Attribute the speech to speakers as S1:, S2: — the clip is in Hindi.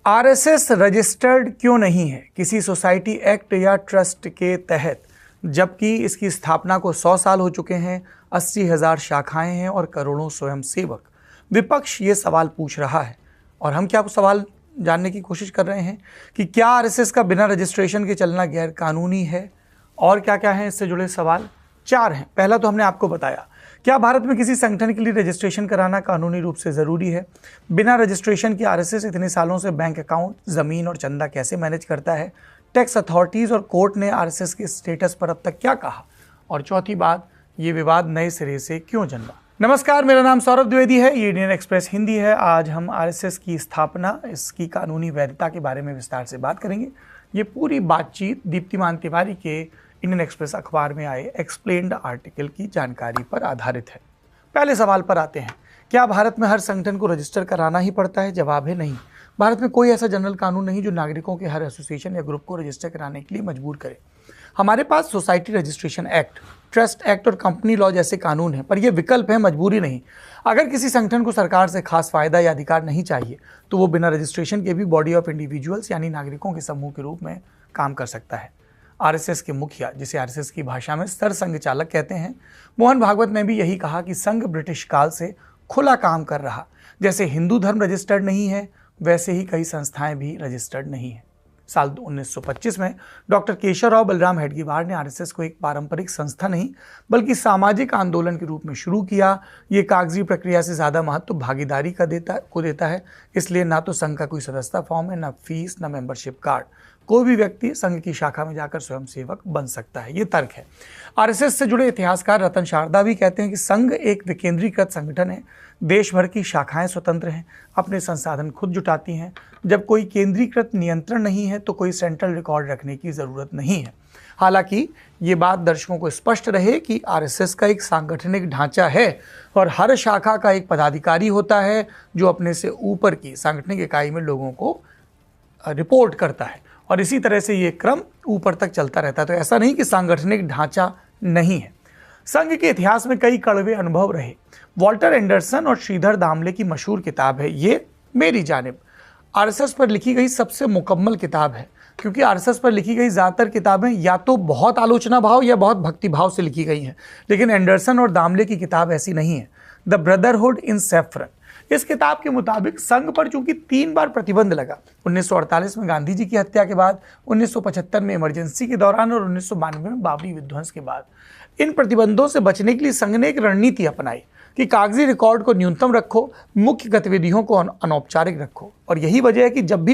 S1: आरएसएस रजिस्टर्ड क्यों नहीं है किसी सोसाइटी एक्ट या ट्रस्ट के तहत, जबकि इसकी स्थापना को 100 साल हो चुके हैं, 80,000 शाखाएं हैं और करोड़ों स्वयंसेवक। विपक्ष ये सवाल पूछ रहा है और हम क्या सवाल जानने की कोशिश कर रहे हैं कि क्या आरएसएस का बिना रजिस्ट्रेशन के चलना गैर कानूनी है और क्या क्या है इससे जुड़े सवाल 4 हैं। पहला तो हमने आपको बताया, क्या भारत में किसी संगठन के लिए रजिस्ट्रेशन कराना कानूनी रूप से ज़रूरी है? बिना रजिस्ट्रेशन के आरएसएस इतने सालों से बैंक अकाउंट, ज़मीन और चंदा कैसे मैनेज करता है? टैक्स अथॉरिटीज़ और कोर्ट ने आरएसएस के स्टेटस पर अब तक क्या कहा? और चौथी बात, ये विवाद नए सिरे से क्यों जन्मा? नमस्कार, मेरा नाम सौरभ द्विवेदी है, ये इंडियन एक्सप्रेस हिंदी है। आज हम आरएसएस की स्थापना, इसकी कानूनी वैधता के बारे में विस्तार से बात करेंगे। ये पूरी बातचीत दीप्तिमान तिवारी के इंडियन एक्सप्रेस अखबार में आए एक्सप्लेन्ड आर्टिकल की जानकारी पर आधारित है। पहले सवाल पर आते हैं, क्या भारत में हर संगठन को रजिस्टर कराना ही पड़ता है? जवाब है नहीं। भारत में कोई ऐसा जनरल कानून नहीं जो नागरिकों के हर एसोसिएशन या ग्रुप को रजिस्टर कराने के लिए मजबूर करे। हमारे पास society registration act, trust act और कंपनी लॉ जैसे कानून हैं, पर यह विकल्प है, मजबूरी नहीं। अगर किसी संगठन को सरकार से खास फायदा या अधिकार नहीं चाहिए तो वो बिना रजिस्ट्रेशन के भी बॉडी ऑफ इंडिविजुअल्स यानी नागरिकों के समूह के रूप में काम कर सकता है। आरएसएस के मुखिया, जिसे आरएसएस की भाषा में सरसंघ चालक कहते हैं, मोहन भागवत ने भी यही कहा कि संघ ब्रिटिश काल से खुला काम कर रहा। जैसे हिंदू धर्म रजिस्टर्ड नहीं है, वैसे ही कई संस्थाएं भी रजिस्टर्ड नहीं है। साल 1925 में डॉक्टर केशवराव बलराम हेडगेवार ने आरएसएस को एक पारंपरिक संस्था नहीं बल्कि सामाजिक आंदोलन के रूप में शुरू किया। ये कागजी प्रक्रिया से ज़्यादा महत्व भागीदारी का देता है। इसलिए ना तो संघ का कोई सदस्यता फॉर्म है, ना फीस, ना मेंबरशिप कार्ड। कोई भी व्यक्ति संघ की शाखा में जाकर स्वयंसेवक बन सकता है, ये तर्क है। आरएसएस से जुड़े इतिहासकार रतन शारदा भी कहते हैं कि संघ एक विकेंद्रीकृत संगठन है। देश भर की शाखाएं स्वतंत्र हैं, अपने संसाधन खुद जुटाती हैं। जब कोई केंद्रीकृत नियंत्रण नहीं है तो कोई सेंट्रल रिकॉर्ड रखने की ज़रूरत नहीं है। हालांकि ये बात दर्शकों को स्पष्ट रहे कि आरएसएस का एक सांगठनिक ढांचा है और हर शाखा का एक पदाधिकारी होता है जो अपने से ऊपर की सांगठनिक इकाई में लोगों को रिपोर्ट करता है और इसी तरह से ये क्रम ऊपर तक चलता रहता है। तो ऐसा नहीं कि सांगठनिक ढांचा नहीं है। संघ के इतिहास में कई कड़वे अनुभव रहे। वॉल्टर एंडरसन और श्रीधर दामले की मशहूर किताब है ये मेरी जानिब, आरएसएस पर लिखी गई सबसे मुकम्मल किताब है, क्योंकि आरएसएस पर लिखी गई ज़्यादातर किताबें या तो बहुत आलोचना भाव या बहुत भक्ति भाव से लिखी गई हैं, लेकिन एंडरसन और दामले की किताब ऐसी नहीं है। द ब्रदरहुड इन सैफरन, इस किताब के मुताबिक संघ पर चूंकि 3 बार प्रतिबंध लगा, 1948 में गांधी जी की हत्या के बाद, 1975 में इमरजेंसी के दौरान और 1992 में बाबरी विध्वंस के बाद, इन प्रतिबंधों से बचने के लिए संघ ने एक रणनीति अपनाई कि कागजी रिकॉर्ड को न्यूनतम रखो, मुख्य गतिविधियों को अनौपचारिक रखो। और यही वजह है कि जब भी